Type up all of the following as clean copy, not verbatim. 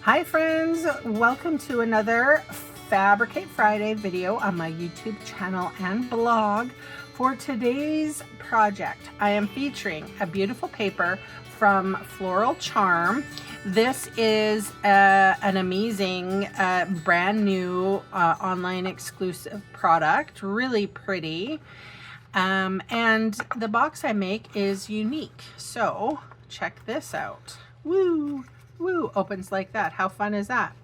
Hi friends, welcome to another Fabricate Friday video on my YouTube channel and blog. For today's project, I am featuring a beautiful paper from Floral Charm. This is an amazing brand new online exclusive product, really pretty. And the box I make is unique, so check this out. Woo! Woo, opens like that. How fun is that?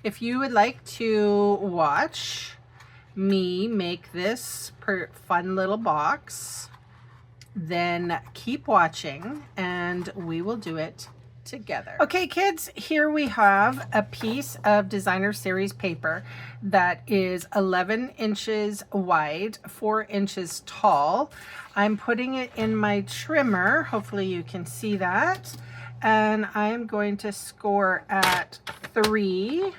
If you would like to watch me make this fun little box, then keep watching and we will do it together. Okay kids, here we have a piece of designer series paper that is 11 inches wide, 4 inches tall. I'm putting it in my trimmer. Hopefully you can see that. And I'm going to score at 3,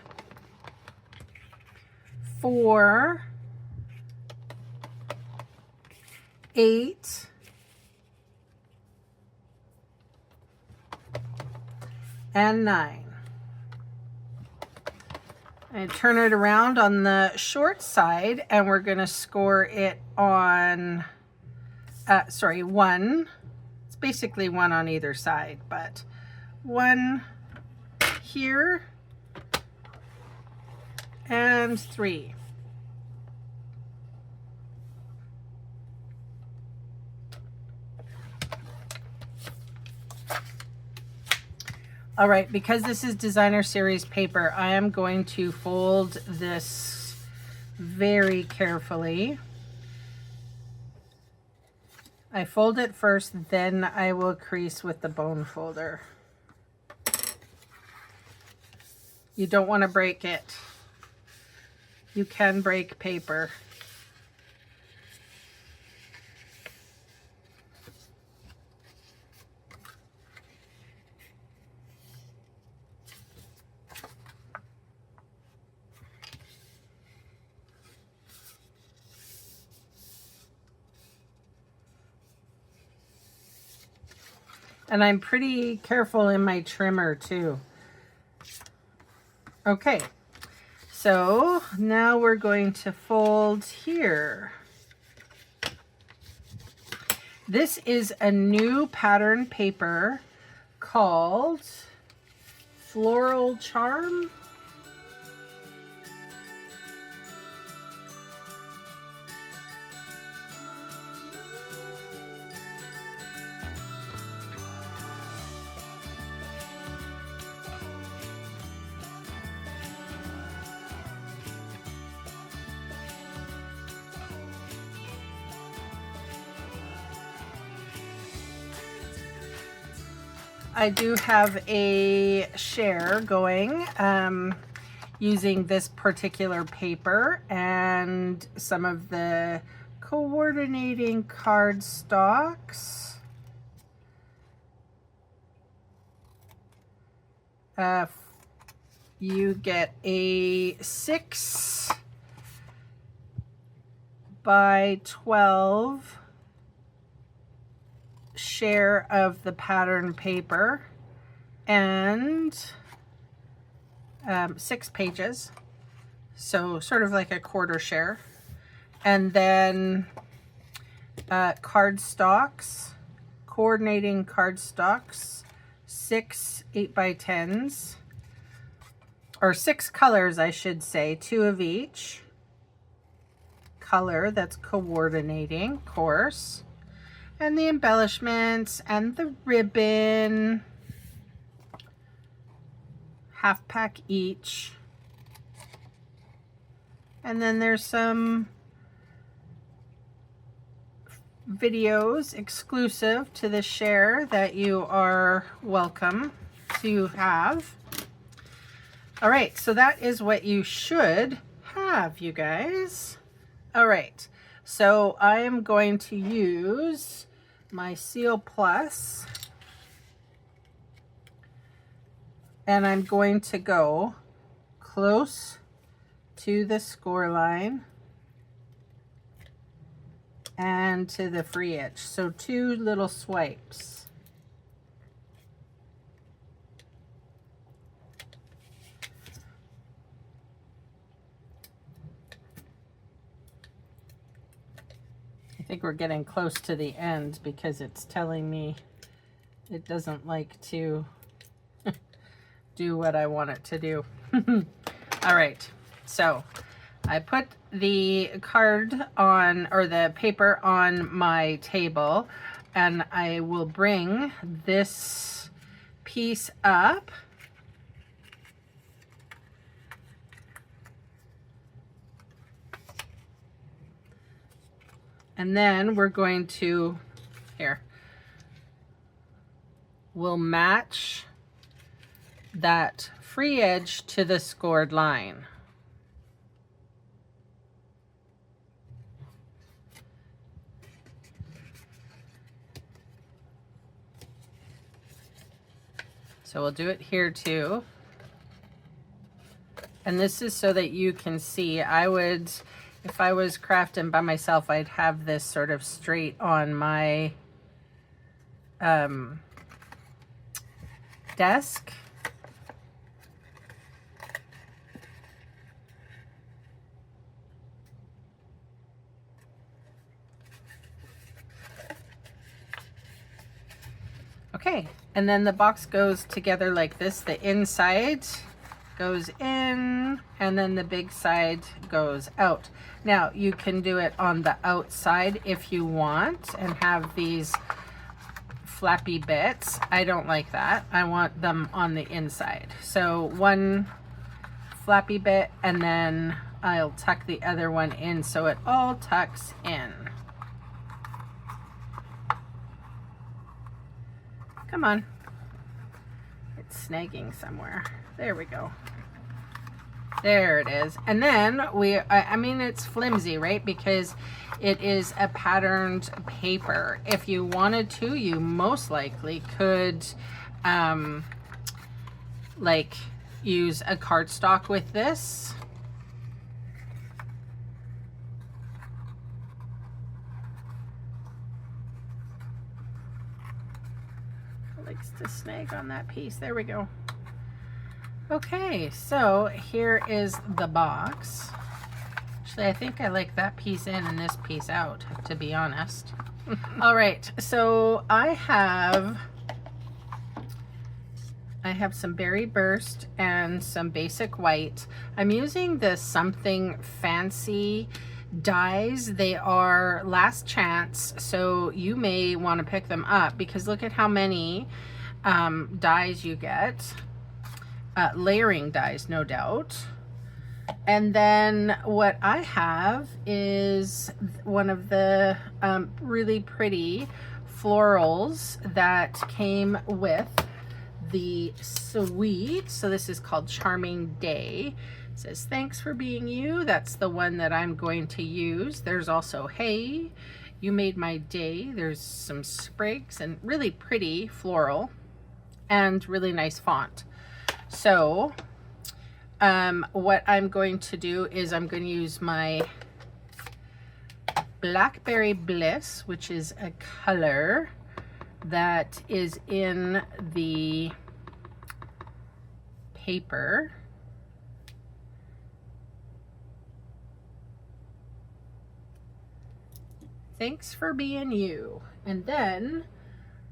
4, 8, and 9. I turn it around on the short side and we're going to score it on, 1. It's basically 1 on either side, but 1 here and 3. All right, because this is designer series paper, I am going to fold this very carefully. I fold it first, then I will crease with the bone folder. You don't want to break it. You can break paper. And I'm pretty careful in my trimmer too. Okay, so now we're going to fold here. This is a new pattern paper called Floral Charm. I do have a share going using this particular paper and some of the coordinating cardstocks. You get a 6 by 12 share of the pattern paper and 6 pages, so sort of like a quarter share, and then cardstocks, coordinating cardstocks, 6 8x10s, or 6 colors I should say, 2 of each color that's coordinating, of course, and the embellishments and the ribbon, half pack each. And then there's some videos exclusive to the share that you are welcome to have. All right, so that is what you should have, you guys. All right, so I am going to use my Seal Plus, and I'm going to go close to the score line and to the free edge. So 2 little swipes. think we're getting close to the end because it's telling me it doesn't like to do what I want it to do. All right, so I put the card on, or the paper on my table, and I will bring this piece up. And then we're going to, here, we'll match that free edge to the scored line. So we'll do it here too. And this is so that you can see. I would, if I was crafting by myself, I'd have this sort of straight on my desk. Okay, and then the box goes together like this. The inside goes in, and then the big side goes out. Now, you can do it on the outside if you want and have these flappy bits. I don't like that. I want them on the inside. So one flappy bit, and then I'll tuck the other one in so it all tucks in. Come on. It's snagging somewhere. There we go. There it is. And then I mean, it's flimsy, right? Because it is a patterned paper. If you wanted to, you most likely could like use a cardstock with this. Likes to snag on that piece. There we go. Okay, so here is the box. Actually, I think I like that piece in and this piece out, to be honest. All right, so I have some Berry Burst and some basic white. I'm using the Something Fancy dies. They are last chance, so you may want to pick them up because look at how many dies you get. Layering dies, no doubt. And then what I have is one of the really pretty florals that came with the suite. So this is called Charming Day. It says, thanks for being you. That's the one that I'm going to use. There's also, hey, you made my day. There's some sprigs and really pretty floral and really nice font. So what I'm going to do is I'm going to use my Blackberry Bliss, which is a color that is in the paper. Thanks for being you. And then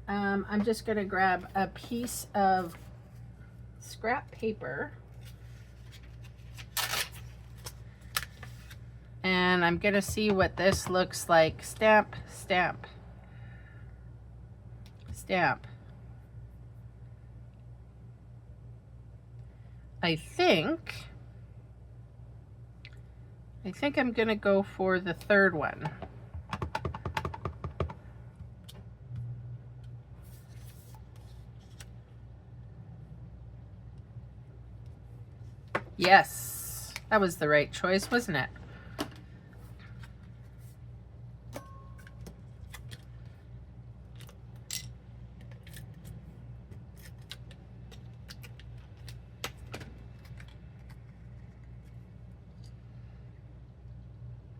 I'm just going to grab a piece of scrap paper and I'm going to see what this looks like. Stamp, stamp, stamp. I think I'm going to go for the third one. Yes, that was the right choice, wasn't it?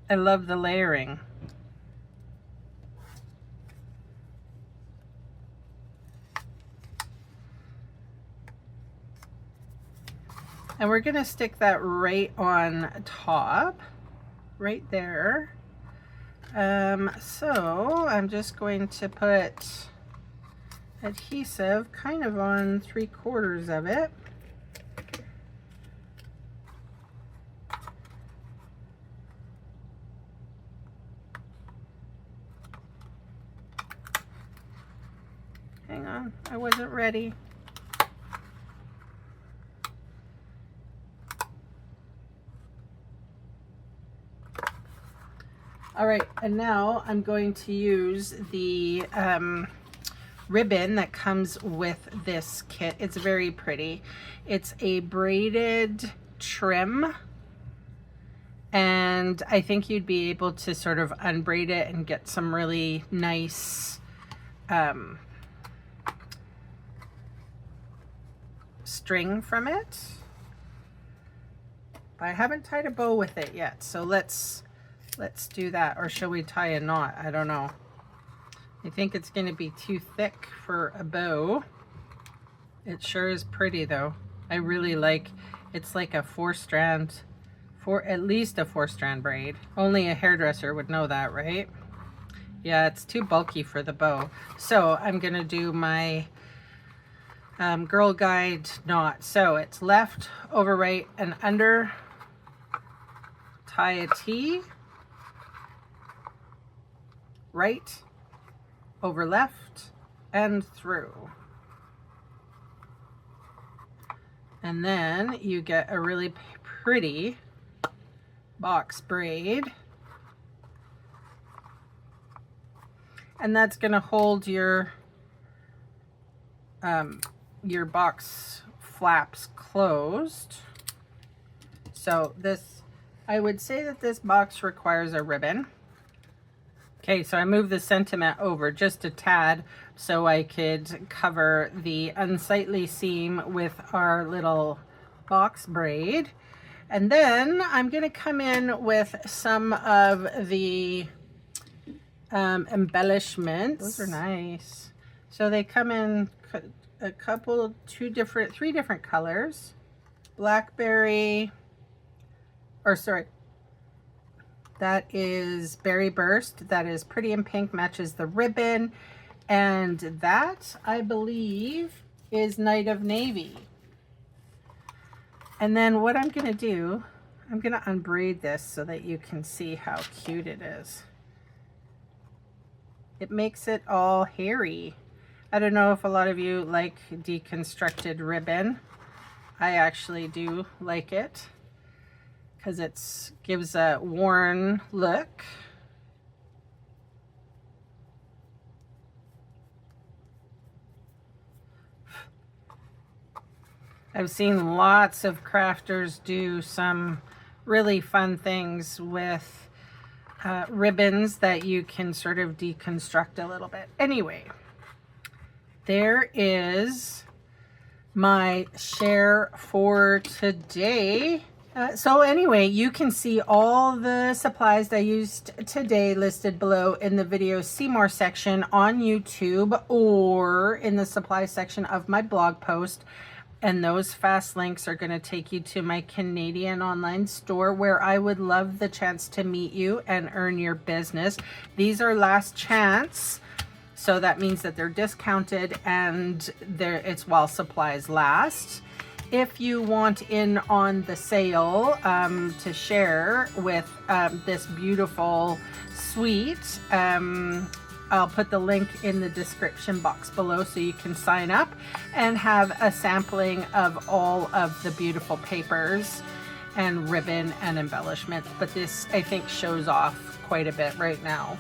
I love the layering. And we're going to stick that right on top, right there. So I'm just going to put adhesive kind of on 3/4 of it. Hang on, I wasn't ready. All right, and now I'm going to use the ribbon that comes with this kit. It's very pretty. It's a braided trim, and I think you'd be able to sort of unbraid it and get some really nice string from it. But I haven't tied a bow with it yet, so let's do that. Or shall we tie a knot? I don't know. I think it's going to be too thick for a bow. It sure is pretty though. I really like, it's like a at least a 4-strand braid. Only a hairdresser would know that, right? Yeah, it's too bulky for the bow. So I'm going to do my Girl Guide knot. So it's left, over, right, and under. Tie a T. Right, over left, and through. And then you get a really pretty box braid. And that's going to hold your box flaps closed. So this, I would say that this box requires a ribbon. Okay, so I moved the sentiment over just a tad so I could cover the unsightly seam with our little box braid. And then I'm going to come in with some of the embellishments. Those are nice. So they come in a couple, three different colors. Blackberry, or sorry, that is Berry Burst. That is Pretty in Pink, matches the ribbon. And that, I believe, is Night of Navy. And then what I'm going to do, I'm going to unbraid this so that you can see how cute it is. It makes it all hairy. I don't know if a lot of you like deconstructed ribbon. I actually do like it, because it gives a worn look. I've seen lots of crafters do some really fun things with ribbons that you can sort of deconstruct a little bit. Anyway, there is my share for today. So anyway, you can see all the supplies I used today listed below in the video See More section on YouTube, or in the supply section of my blog post. And those fast links are going to take you to my Canadian online store, where I would love the chance to meet you and earn your business. These are last chance, so that means that they're discounted and it's while supplies last. If you want in on the sale to share with this beautiful suite, I'll put the link in the description box below so you can sign up and have a sampling of all of the beautiful papers and ribbon and embellishments. But this, I think, shows off quite a bit right now.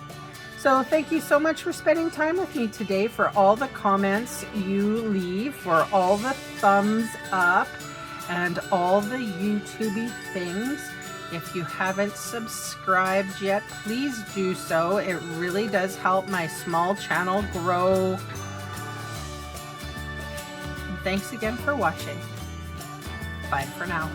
So thank you so much for spending time with me today, for all the comments you leave, for all the thumbs up, and all the YouTubey things. If you haven't subscribed yet, please do so. It really does help my small channel grow. And thanks again for watching. Bye for now.